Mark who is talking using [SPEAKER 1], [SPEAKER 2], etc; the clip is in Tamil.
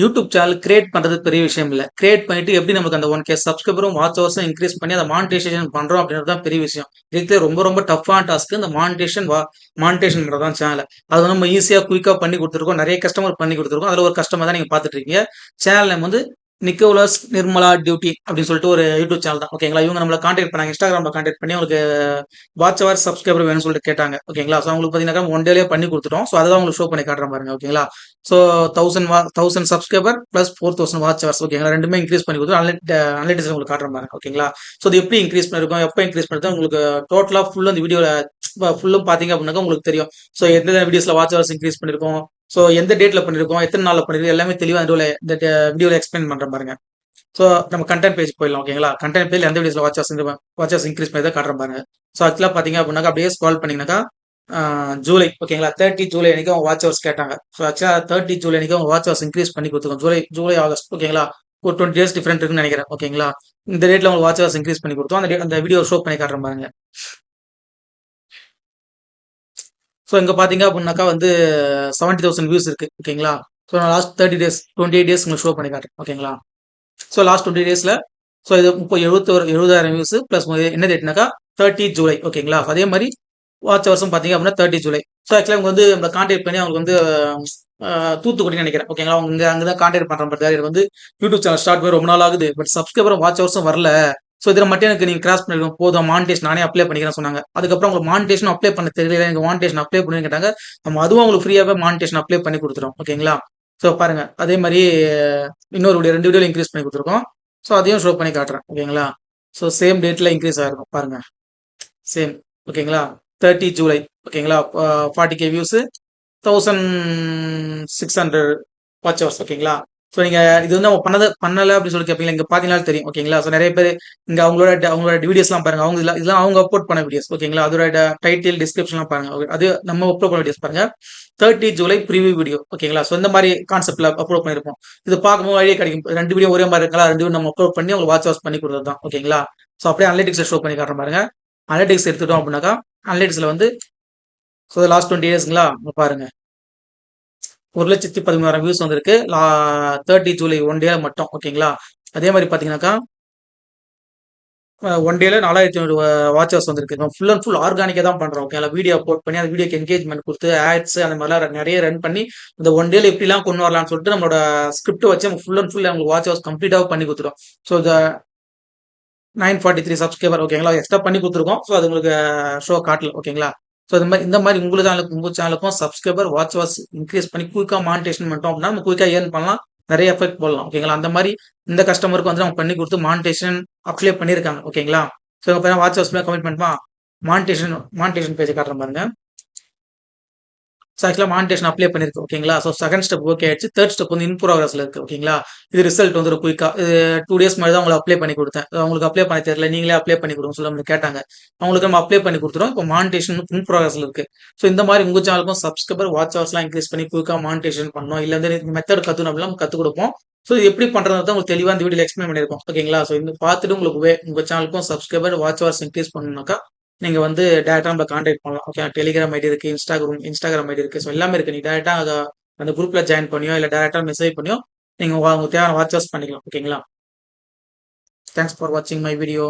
[SPEAKER 1] யூடியூப் சேனல் கிரியேட் பண்றது பெரிய விஷயம் இல்ல. கிரியேட் பண்ணிட்டு எப்படி நமக்கு அந்த 1K சப்ஸ்கிரைபரும், வாட்ச் ஹவர்ஸும் இன்கிரீஸ் பண்ணி அத மானிட்டைசேஷன் பண்றோம் அப்படின்றது தான் பெரிய விஷயம். இருக்கிறதுலே ரொம்ப டஃப்பான டாஸ்க் இந்த மானிட்டைசேஷன் பண்றது தான் சேனல. அது வந்து நம்ம ஈஸியா குயிக்கா பண்ணி குடுத்துருக்கோம். நெறைய கஸ்டமர் பண்ணி குடுத்துருக்கோம். அதுல ஒரு கஸ்டமர் தான் நீங்க பார்த்துட்டு இருக்கீங்க. சேனல் நேம் வந்து நிக்கோலஸ் நிர்மலா டியூட்டி அப்படின்னு சொல்லிட்டு ஒரு யூடியூப் சேனல் தான். ஓகேங்களா? இவங்க நம்மள கான்டாக்ட் பண்ணாங்க. இன்ஸ்டாகிராம்ல கான்டாக்ட் பண்ணி அவங்களுக்கு வாட்ச் ஹவர் சப்ஸ்கிரைபர் வேணும்னு சொல்லிட்டு கேட்டாங்க. ஓகேங்களா? ஸோ அவங்களுக்கு பார்த்தீங்கன்னாக்கா ஒன் டேலயே பண்ணி குடுத்துட்டோம். ஸோ அததான் உங்களுக்கு ஷோ பண்ணி காட்டுறேன் பாருங்க. ஓகேங்களா? So 1000 subscriber plus 4000 watch hours. ஓகேங்களா? ரெண்டுமே இன்க்ரீஸ் பண்ணி கொடுத்து அனலிட்டிக்ஸ் உங்களுக்கு காட்டுறேன் பாருங்க. ஓகேங்களா? ஸோ இது எப்படி இன்க்ரீஸ் பண்ணிருக்கோம், எப்போ இன்க்ரீஸ் பண்ணிருக்கோம் உங்களுக்கு டோட்டலா ஃபுல் அந்த வீடியோல ஃபுல்லும் பாத்தீங்க அப்படின்னாக்கா உங்களுக்கு தெரியும். ஸோ எந்த வீடியோஸ்ல வாட்ச் ஹவர்ஸ் இன்க்ரீஸ் பண்ணிருக்கோம், ஸோ எந்த டேட்ல பண்ணிருக்கோம், எத்தனை நாள்ல பண்ணிருக்கோம், எல்லாமே தெளிவா இந்த வீடியோல எக்ஸ்பிளைன் பண்றேன் பாருங்க. ஸோ நம்ம கண்டென்ட் பேஜ் போயிடலாம். ஓகேங்களா? கண்டென்ட் பேஜ் எந்த வீடியோஸ்ல வாட்ச் ஹவர்ஸ் இன்க்ரீஸ் பண்ணி தான் காட்டுறேன் பாருங்க. ஸோ ஆக்சுவலா பாத்தீங்க அப்படின்னாக்கா அப்படியே ஸ்க்ரால் பண்ணீங்கன்னாக்கா ஜூலை ஓகேங்களா 30 ஜூலை அன்னைக்கு அவங்க வாட்ச் ஹவர்ஸ் கேட்டாங்க. ஸோ ஆக்சுவலா 30 ஜூலை அன்னைக்கு அவங்க வாட்ச் ஹவர்ஸ் இன்க்ரீஸ் பண்ணி கொடுத்துருக்கோம். ஜூலை ஆகஸ்ட் ஓகேங்களா? ஒரு 20 டேஸ் டிஃபரெண்ட் இருக்குன்னு நினைக்கிறேன். ஓகேங்களா? இந்த டேட்ல அவங்க வாட்ச் ஹவர்ஸ் இன்க்ரீஸ் பண்ணி கொடுத்தோம். அந்த வீடியோ ஷோ பண்ணி காட்டுறேன் பாருங்க. ஸோ இங்க பாத்தீங்க அப்படின்னாக்கா வந்து 70,000 வியூஸ் இருக்கு. ஓகேங்களா? ஸோ நான் லாஸ்ட் 30 டேஸ் 28 டேஸ் உங்களுக்கு ஷோ பண்ணி காட்டுறேன். ஓகேங்களா? ஸோ லாஸ்ட் 20 டேஸ்ல ஸோ இது 70,000 வியூஸ் பிளஸ் என்ன டேட்னாக்கா 30 ஜூலை. ஓகேங்களா? அதே மாதிரி வாட்ச் ஹவர்ஸும் பார்த்தீங்க அப்படின்னா 30 ஜூலை. ஸோ ஆக்சுவலாக அவங்க வந்து நம்மளை கான்டாக்ட் பண்ணி அவங்களுக்கு வந்து தூத்துக்குடின்னு நினைக்கிறேன். ஓகேங்களா? அவங்க அங்கே தான் கான்டாக்ட் பண்ணுற மாதிரி எனக்கு வந்து யூடியூப் சேனல் ஸ்டார்ட் பண்ணி ரொம்ப நாள் ஆகுது. பட் சப்ஸ்கிரைபரும் வாட்ச் ஹவர்ஸும் வரல. ஸோ இதில் மட்டும் எனக்கு நீங்கள் கிராஸ் பண்ணிருக்கோம் போதும் மானிட்டேஷன் நானே அப்ளை பண்ணிக்கிறேன் சொன்னாங்க. அதுக்கப்புறம் உங்களுக்கு மானிட்டேஷன் அப்ளை பண்ண தெரியல, எனக்கு மானிட்டேஷன் அப்ளை பண்ணுன்னு கேட்டாங்க. நம்ம அதுவும் உங்களுக்கு ஃப்ரீயாகவே மானிட்டேஷன் அப்ளை பண்ணி கொடுத்துரும். ஓகேங்களா? ஸோ பாருங்க அதே மாதிரி இன்னொரு வீடியோ 2 வீடியோ இன்க்ரீஸ் பண்ணி கொடுத்துருக்கோம். ஸோ அதையும் ஷோ பண்ணி காட்டுறேன். ஓகேங்களா? ஸோ சேம் டேட்ல இன்க்ரீஸ் ஆயிருக்கும் பாருங்க. சேம் ஓகேங்களா? 30 ஜூலை ஓகேங்களா? 40K views 1600 watch hours. ஓகேங்களா? ஸோ நீங்க இது வந்து அவங்க பண்ணல அப்படின்னு சொல்லி கேட்பீங்க. இங்க பாத்தீங்கன்னா தெரியும். ஓகேங்களா? ஸோ நிறைய பேர் இங்க அவங்களோட வீடியோஸ்லாம் பாருங்க. இதெல்லாம் அவங்க அப்லோட் பண்ண வீடியோஸ். ஓகேங்களா? அதோட டைட்டில் டிஸ்கிரிப்ஷன்லாம் பாருங்க. அது நம்ம அப்லோட் பண்ண வீடியோஸ் பாருங்க. 30 ஜூலை ப்ரிவியூ வீடியோ. ஓகேங்களா? ஸோ இந்த மாதிரி கான்செப்ட்ல அப்லோட் பண்ணிருப்போம். இது பார்க்கும்போது வழியே கிடைக்கும். 2 வீடியோ ஒரே மாதிரி இருக்கலாம். 2 வீடியோ நம்ம அப்லோட் பண்ணி உங்களுக்கு வாட்ச் ஹவர்ஸ் பண்ணி கொடுத்தது தான். ஓகேங்களா? ஸோ அப்படியே அனலிட்டிக்ஸ் ஷோ பண்ணி காட்டுறேன் பாருங்க. அனலிட்டிக்ஸ் எடுத்துட்டோம் அப்படின்னாக்கா அனலிட்டிக்ஸ்ல வந்து ஸோ லாஸ்ட் 20 இயர்ஸ்ங்களா பாருங்க 1,13,000 வியூஸ் வந்திருக்கு 30 ஜூலை ஒன் டேல மட்டும். ஓகேங்களா? அதே மாதிரி பாத்தீங்கன்னாக்கா ஒன் டேல 4,500 வாட்ச் ஹவர்ஸ் வந்திருக்கு. ஃபுல் அண்ட் ஃபுல் ஆர்கானிக்கா தான் பண்றோம். ஓகேங்களா? வீடியோ அப்லோட் பண்ணி அந்த வீடியோக்கு என்கேஜ்மெண்ட் கொடுத்து ஆட்ஸ் அந்த மாதிரிலாம் நிறைய ரன் பண்ணி இந்த ஒன் டேல எப்படிலாம் கொண்டு வரலாம்னு சொல்லிட்டு நம்மளோட ஸ்கிரிப்ட் வச்சு நம்ம ஃபுல் அண்ட் ஃபுல் உங்களுக்கு வாட்ச் ஹவர்ஸ் கம்ப்ளீட்டாக பண்ணி கொடுத்துரும். ஸோ இந்த 943 சப்ஸ்கிரைபர். ஓகேங்களா? எக்ஸ்ட்ரா பண்ணி கொடுத்துருக்கோம். ஸோ அது உங்களுக்கு ஷோ காட்டல. ஓகேங்களா? ஸோ இந்த மாதிரி உங்க சேனலுக்கும் சப்ஸ்கிரைபர் வாட்ச் ஹவர்ஸ் இன்க்ரீஸ் பண்ணி குயிக்கா மானிட்டேஷன் பண்ணிட்டோம் அப்படின்னா நம்ம குயிக்கா ஏர்ன் பண்ணலாம். நிறைய எஃபெக்ட் போடலாம். ஓகேங்களா? அந்த மாதிரி இந்த கஸ்டமருக்கு வந்து நம்ம பண்ணி கொடுத்து மானிட்டேஷன் அப்ளை பண்ணியிருக்காங்க. ஓகேங்களா? ஸோ இப்போ வாட்ச் ஹவர்ஸ் கமிட் பண்ணுமா மானிட்டேஷன் பேஜ் காட்டுறேன் பாருங்க. ஸோ ஆக்சுவலாக மானிட்டேஷன் அப்ளை பண்ணிருக்கு. ஓகேங்களா? ஸோ செகண்ட் ஸ்டெப் ஓகே ஆயிடுச்சு. தேர்ட் ஸ்டெப் வந்து இன் ப்ரோக்ரஸ்ல இருக்கு. ஓகேங்களா? இது ரிசல்ட் வந்து குயிக்கா இது 2 டேஸ் மாதிரி தான் உங்களுக்கு அப்ளை பண்ணி கொடுத்தேன். அவங்களுக்கு அப்ளை பண்ண தெரியல, நீங்களே அப்ளை பண்ணி கொடுங்க சொல்லி நம்மளுக்கு கேட்டாங்க. அவங்களுக்கு நம்ம அப்ளை பண்ணி கொடுத்துரும். இப்போ மானிட்டேஷன் இன் ப்ரோக்ரஸ்ல இருக்கு. ஸோ இந்த மாதிரி உங்க சேனலுக்கும் சப்ஸ்கிரைபர் வாட்ச் ஹவர்ஸ்லாம் இன்க்ரீஸ் பண்ணி குயிக்கா மானிட்டேஷன் பண்ணணும். இல்லை வந்து இந்த மெத்தட் கற்றுக்கணும் அப்படின்னா நம்ம கற்றுக் கொடுப்போம். ஸோ இது எப்படி பண்றது தான் உங்களுக்கு தெளிவாக இந்த வீடியோ எக்ஸ்பிளைன் பண்ணியிருக்கோம். ஓகேங்களா? ஸோ இந்த பார்த்துட்டு உங்களுக்கு உங்க சேனலுக்கும் சப்ஸ்கிரைபர் வாட்ச் ஹவர்ஸ் இன்க்ரீஸ் பண்ணணும்னாக்கா நீங்க வந்து டைரக்டா நம்மள கான்டாக்ட் பண்ணலாம். ஓகே டெலிகிராம் ஐடி இருக்கு, இன்ஸ்டாகிராம் ஐடி இருக்கு. ஸோ எல்லாமே இருக்கு. நீங்க டைரக்டா அந்த குரூப்ல ஜாயின் பண்ணியோ இல்ல டைரக்டா மெசேஜ் பண்ணியோ நீங்க உங்களுக்கு தேவையான வாட்ச் ஹவர்ஸ் பண்ணிக்கலாம். ஓகேங்களா? தேங்க்ஸ் ஃபார் வாட்சிங் மை வீடியோ.